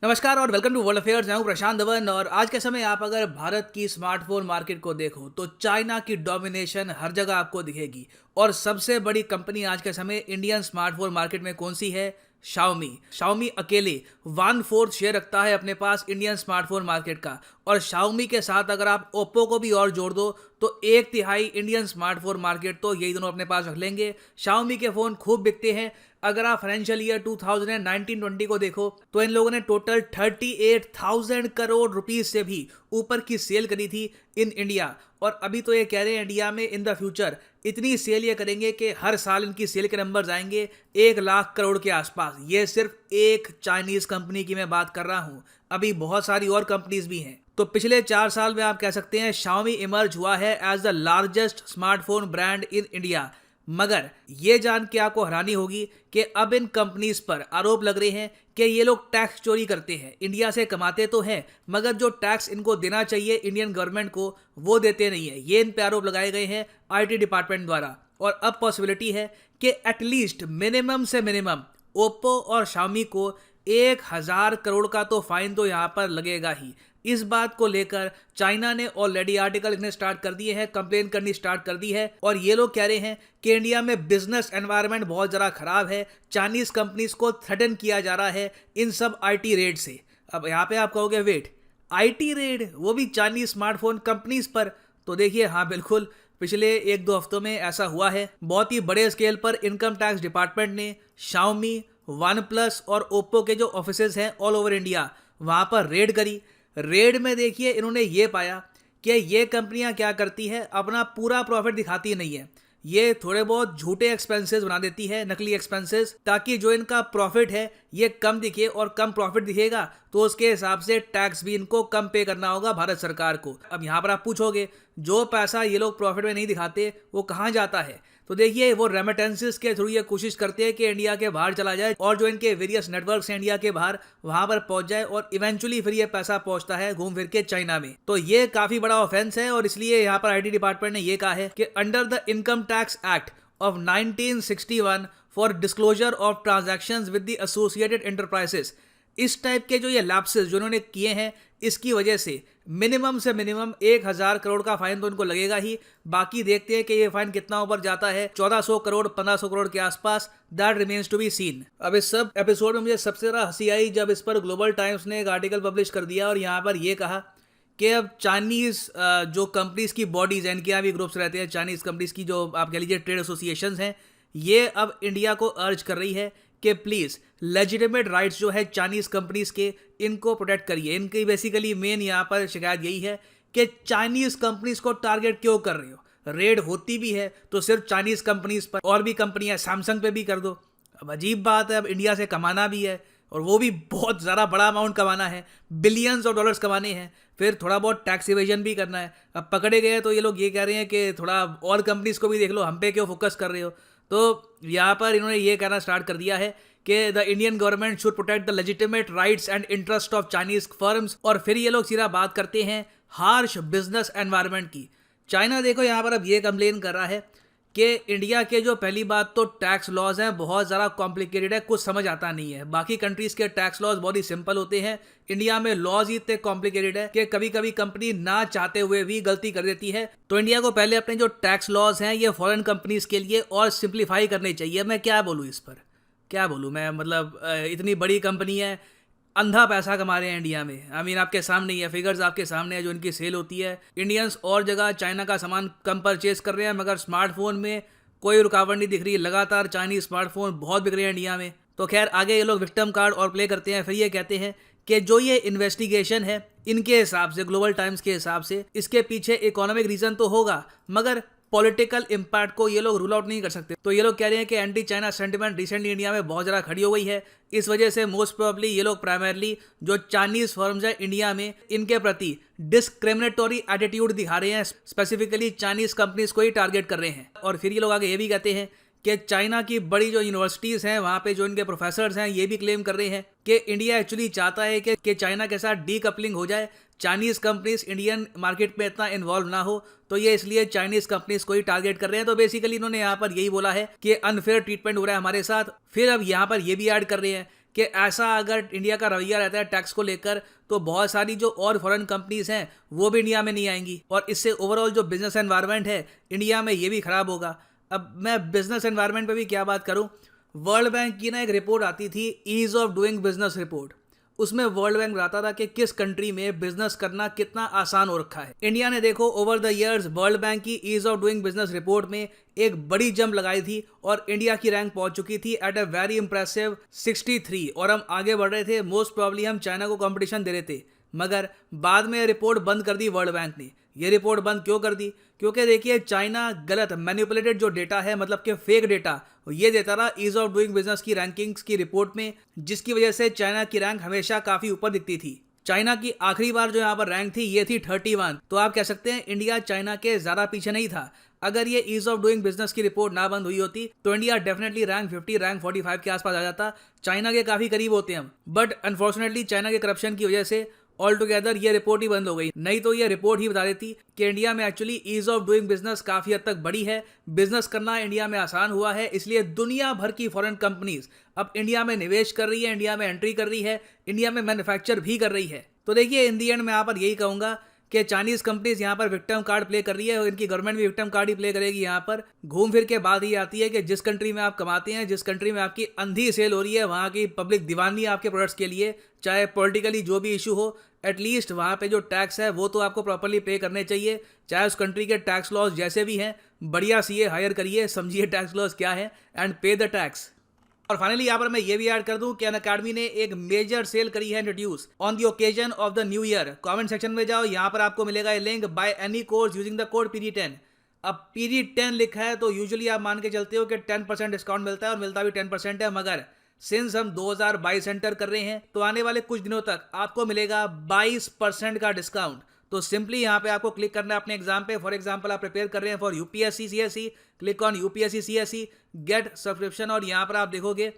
नमस्कार और welcome to world affairs. मैं हूं प्रशांत धवन और आज के समय आप अगर भारत की स्मार्टफोन मार्केट को देखो तो चाइना की डोमिनेशन हर जगह आपको दिखेगी। और सबसे बड़ी कंपनी आज के समय इंडियन स्मार्टफोन मार्केट में कौन सी है? शाओमी अकेले 1/4 शेयर रखता है अपने पास इंडियन स्मार्टफोन मार्केट का। और शाओमी के साथ अगर आप ओप्पो को भी और जोड़ दो तो 1/3 इंडियन स्मार्टफोन मार्केट तो यही दोनों अपने पास रख लेंगे। शाओमी के फोन खूब बिकते हैं। अगर आप फाइनेंशियल ईयर 2019-20 को देखो तो इन लोगों ने टोटल 38,000 करोड़ रुपीस से भी ऊपर की सेल करी थी इन इंडिया। और अभी तो ये कह रहे हैं इंडिया में इन द फ्यूचर इतनी सेल ये करेंगे कि हर साल इनकी सेल के नंबर आएंगे 1 लाख करोड़ के आसपास। ये सिर्फ एक चाइनीज कंपनी की मैं बात कर रहा हूं, अभी बहुत सारी और कंपनीज भी हैं। तो पिछले 4 साल में आप कह सकते हैं शाओमी इमर्ज हुआ है as the largest smartphone brand in India. मगर ये जान के आपको हैरानी होगी कि अब इन कंपनीज पर आरोप लग रहे हैं कि ये लोग टैक्स चोरी करते हैं। इंडिया से कमाते तो हैं मगर जो टैक्स इनको देना चाहिए इंडियन गवर्नमेंट को वो देते नहीं है। ये इन पे आरोप लगाए गए हैं आईटी डिपार्टमेंट द्वारा। और अब पॉसिबिलिटी है कि एटलीस्ट मिनिमम से मिनिमम ओप्पो और शाओमी को 1,000 करोड़ का तो फाइन तो यहाँ पर लगेगा ही। इस बात को लेकर चाइना ने ऑलरेडी आर्टिकल लिखने स्टार्ट कर दिए हैं, कंप्लेन करनी स्टार्ट कर दी है। और ये लोग कह रहे हैं कि इंडिया में बिजनेस एनवायरनमेंट बहुत ज़रा खराब है, चाइनीज कंपनीज को थ्रेटन किया जा रहा है इन सब आईटी रेड से। अब यहाँ पे आप कहोगे वेट, आईटी रेड वो भी चाइनीज स्मार्टफोन कंपनीज पर? तो देखिए हाँ बिल्कुल, पिछले 1-2 हफ्तों में ऐसा हुआ है। बहुत ही बड़े स्केल पर इनकम टैक्स डिपार्टमेंट ने शाओमी, वन प्लस और ओप्पो के जो ऑफिसेज हैं ऑल ओवर इंडिया वहाँ पर रेड करी। रेड में देखिए इन्होंने ये पाया कि ये कंपनियां क्या करती है, अपना पूरा प्रॉफिट दिखाती नहीं है। ये थोड़े बहुत झूठे एक्सपेंसेस बना देती है, नकली एक्सपेंसेस, ताकि जो इनका प्रॉफिट है ये कम दिखे। और कम प्रॉफिट दिखेगा तो उसके हिसाब से टैक्स भी इनको कम पे करना होगा भारत सरकार को। अब यहाँ पर आप पूछोगे जो पैसा ये लोग प्रॉफिट में नहीं दिखाते वो कहाँ जाता है? तो देखिए वो रेमिटेंसेस के थ्रू ये कोशिश करते हैं कि इंडिया के बाहर चला जाए और जो इनके वेरियस नेटवर्क्स हैं इंडिया के बाहर वहां पर पहुंच जाए। और इवेंचुअली फिर ये पैसा पहुंचता है घूम फिर के चाइना में। तो ये काफी बड़ा ऑफेंस है और इसलिए यहाँ पर आईटी डिपार्टमेंट ने ये कहा है कि under the income tax act of 1961 for disclosure of transactions with the associated enterprises, इस टाइप के जो ये लैप्सेस जो इन्होंने किए हैं इसकी वजह से मिनिमम से मिनिमम 1,000 करोड़ का फाइन तो इनको लगेगा ही। बाकी देखते हैं कि ये फाइन कितना ऊपर जाता है, 1400 करोड़ 1500 करोड़ के आसपास, that remains to be seen. अब इस सब एपिसोड में मुझे सबसे ज़्यादा हंसी आई जब इस पर ग्लोबल टाइम्स ने एक आर्टिकल पब्लिश कर दिया और यहाँ पर ये कहा कि अब चाइनीज़ जो कंपनीज की बॉडीज़ हैं, इनके यहाँ भी ग्रुप्स रहते हैं, चाइनीज़ कंपनीज की जो आप कह लीजिए ट्रेड एसोसिएशंस हैं, ये अब इंडिया को अर्ज कर रही है कि प्लीज़ लेजिटिमेट राइट्स जो है चाइनीज़ कंपनीज के इनको प्रोटेक्ट करिए। इनकी बेसिकली मेन यहाँ पर शिकायत यही है कि चाइनीज़ कंपनीज को टारगेट क्यों कर रहे हो? रेड होती भी है तो सिर्फ चाइनीज़ कंपनीज पर, और भी कंपनियाँ सैमसंग पे भी कर दो। अब अजीब बात है, अब इंडिया से कमाना भी है और वो भी बहुत ज़्यादा बड़ा अमाउंट कमाना है, बिलियंस ऑफ डॉलर्स कमाने हैं, फिर थोड़ा बहुत टैक्स इवेजन भी करना है। अब पकड़े गए तो ये लोग ये कह रहे हैं कि थोड़ा और कंपनीज को भी देख लो, हम पे क्यों फोकस कर रहे हो? तो यहाँ पर इन्होंने ये कहना स्टार्ट कर दिया है कि the Indian government should protect the legitimate rights and interest of Chinese firms. और फिर ये लोग सीधा बात करते हैं हार्श बिजनेस एनवायरनमेंट की। चाइना देखो यहाँ पर अब ये कंप्लेन कर रहा है कि इंडिया के जो पहली बात तो टैक्स लॉज हैं बहुत ज़्यादा कॉम्प्लिकेटेड है, कुछ समझ आता नहीं है। बाकी कंट्रीज़ के टैक्स लॉज बहुत ही सिंपल होते हैं, इंडिया में लॉज ही इतने कॉम्प्लिकेटेड है कि कभी कभी कंपनी ना चाहते हुए भी गलती कर देती है। तो इंडिया को पहले अपने जो टैक्स लॉज हैं ये फॉरेन कंपनीज़ के लिए और सिंप्लीफाई करने चाहिए। मैं क्या बोलूँ इस पर, क्या बोलूँ मैं, मतलब इतनी बड़ी कंपनी है, अंधा पैसा कमा रहे हैं इंडिया में। आई मीन आपके सामने ही है, फिगर्स आपके सामने है जो इनकी सेल होती है। इंडियंस और जगह चाइना का सामान कम परचेज कर रहे हैं मगर स्मार्टफोन में कोई रुकावट नहीं दिख रही, लगातार चाइनीज स्मार्टफोन बहुत बिक रहे हैं इंडिया में। तो खैर आगे ये लोग विक्टिम कार्ड और प्ले करते हैं। फिर ये कहते हैं कि जो ये इन्वेस्टिगेशन है इनके हिसाब से, ग्लोबल टाइम्स के हिसाब से, इसके पीछे इकोनॉमिक रीजन तो होगा मगर पॉलिटिकल इंपैक्ट को ये लोग रूल आउट नहीं कर सकते। तो ये लोग कह रहे हैं कि anti China sentiment recently India में बहुत ज़्यादा खड़ी हो गई है। इस वजह से मोस्ट प्रोबेबली ये लोग प्राइमरली जो चाइनीज फर्म्स है इंडिया में इनके प्रति डिस्क्रिमिनेटरी एटीट्यूड दिखा रहे हैं, स्पेसिफिकली चाइनीज कंपनीज को ही टारगेट कर रहे हैं। और फिर ये लोग आगे ये भी कहते हैं कि चाइना की बड़ी जो यूनिवर्सिटीज़ हैं वहाँ पे जो इनके प्रोफेसर्स हैं ये भी क्लेम कर रहे हैं कि इंडिया एक्चुअली चाहता है कि चाइना के साथ डीकपलिंग हो जाए, चाइनीज़ कंपनीज इंडियन मार्केट में इतना इन्वॉल्व ना हो, तो ये इसलिए चाइनीज़ कंपनीज को ही टारगेट कर रहे हैं। तो बेसिकली इन्होंने यहाँ पर यही बोला है कि अनफेयर ट्रीटमेंट हो रहा है हमारे साथ। फिर अब यहाँ पर ये भी ऐड कर रहे हैं कि ऐसा अगर इंडिया का रवैया रहता है टैक्स को लेकर तो बहुत सारी जो और फॉरेन कंपनीज हैं वो भी इंडिया में नहीं आएंगी और इससे ओवरऑल जो बिजनेस एनवायरनमेंट है इंडिया में ये भी खराब होगा। अब मैं बिजनेस एनवायरनमेंट पे भी क्या बात करूं, वर्ल्ड बैंक की ना एक रिपोर्ट आती थी, ease of doing business report. उसमें वर्ल्ड बैंक बताता था कि किस कंट्री में बिजनेस करना कितना आसान हो रखा है। इंडिया ने देखो over the years World Bank की ease of doing business report में एक बड़ी जंप लगाई थी और इंडिया की रैंक पहुंच चुकी थी एट अ वेरी इंप्रेसिव 63 और हम आगे बढ़ रहे थे। मोस्ट प्रॉब्ली हम चाइना को कंपटीशन दे रहे थे, मगर बाद में रिपोर्ट बंद कर दी वर्ल्ड बैंक ने। ये रिपोर्ट बंद क्यों कर दी? क्योंकि देखिए चाइना गलत मैनिपुलेटेड जो डेटा है, मतलब कि फेक डेटा, ये देता रहा ईज ऑफ डूइंग बिजनेस की रैंकिंग्स की रिपोर्ट में, जिसकी वजह से चाइना की रैंक हमेशा काफी ऊपर दिखती थी। चाइना की आखिरी बार जो यहाँ पर रैंक थी ये थी 31। तो आप कह सकते हैं इंडिया चाइना के ज्यादा पीछे नहीं था। अगर ये ईज ऑफ डूइंग बिजनेस की रिपोर्ट ना बंद हुई होती तो इंडिया डेफिनेटली रैंक 50 रैंक 45 के आसपास आ जाता। चाइना के काफी करीब होते हैं हम, बट अनफॉर्चुनेटली चाइना के करप्शन की वजह से ऑल टुगेदर ये रिपोर्ट ही बंद हो गई। नहीं तो ये रिपोर्ट ही बता देती कि इंडिया में actually ease of doing business काफी हद तक बड़ी है, बिजनेस करना इंडिया में आसान हुआ है, इसलिए दुनिया भर की फॉरेन कंपनीज अब इंडिया में निवेश कर रही है, इंडिया में एंट्री कर रही है, इंडिया में मैन्युफैक्चर भी कर रही है। तो देखिए इन दी एंड मैं यहाँ पर यही कहूंगा कि चाइनीज कंपनीज यहाँ पर विक्टिम कार्ड प्ले कर रही है और इनकी गवर्नमेंट भी विक्टिम कार्ड ही प्ले करेगी। यहाँ पर घूम फिर के बात ये आती है कि जिस कंट्री में आप कमाते हैं, जिस कंट्री में आपकी अंधी सेल हो रही है, वहाँ की पब्लिक दीवानी है आपके प्रोडक्ट्स के लिए, चाहे पॉलिटिकली जो भी इशू हो, एटलीस्ट वहाँ पे जो टैक्स है वो तो आपको प्रॉपरली पे करने चाहिए। चाहे उस कंट्री के टैक्स लॉज जैसे भी हैं, बढ़िया सीए हायर करिए, समझिए टैक्स लॉज क्या है एंड पे द टैक्स। और फाइनली यहाँ पर मैं ये भी ऐड कर दूं कि अनअकैडमी ने एक मेजर सेल करी है introduce on the occasion of the new year. Comment section में जाओ, यहाँ पर आपको मिलेगा ये link, by any course using the code PD10। अब PD10 लिखा है तो यूजुअली आप मान के चलते हो कि 10% डिस्काउंट मिलता है और मिलता भी 10% है, मगर सिंस हम 2022 एंटर कर रहे हैं तो आने वाले कुछ दिनों तक आपको मिलेगा 22% का डिस्काउंट। तो सिंपली यहाँ पे आपको क्लिक करना है अपने एग्जाम पे। फॉर एग्जांपल आप प्रिपेयर कर रहे हैं for UPSC CSC, click on UPSC CSC get subscription और यहाँ पर आप देखोगे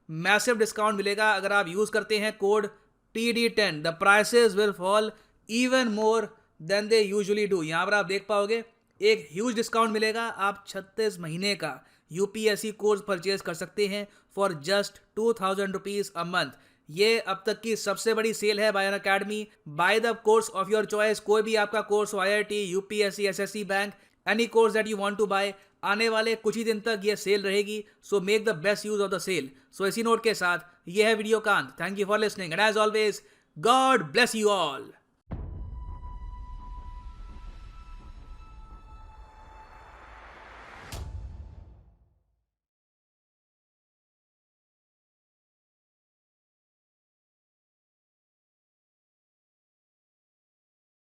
मैसिव डिस्काउंट मिलेगा। अगर आप यूज करते हैं code PD10 the prices will fall even more than they usually do. यहाँ पर आप देख पाओगे एक ह्यूज डिस्काउंट मिलेगा। आप 36 महीने का यूपीएससी कोर्स परचेज कर सकते हैं for just 2000 rupees a month. ये अब तक की सबसे बड़ी सेल है by Unacademy. By the course of your choice, कोई भी आपका कोर्स हो, IIT, UPSC, SSC, bank, any course that you want to buy. आने वाले कुछ ही दिन तक ये सेल रहेगी, so make the best use of the sale. So इसी नोट के साथ ये है वीडियो कांत। Thank you for listening and as always God bless you all.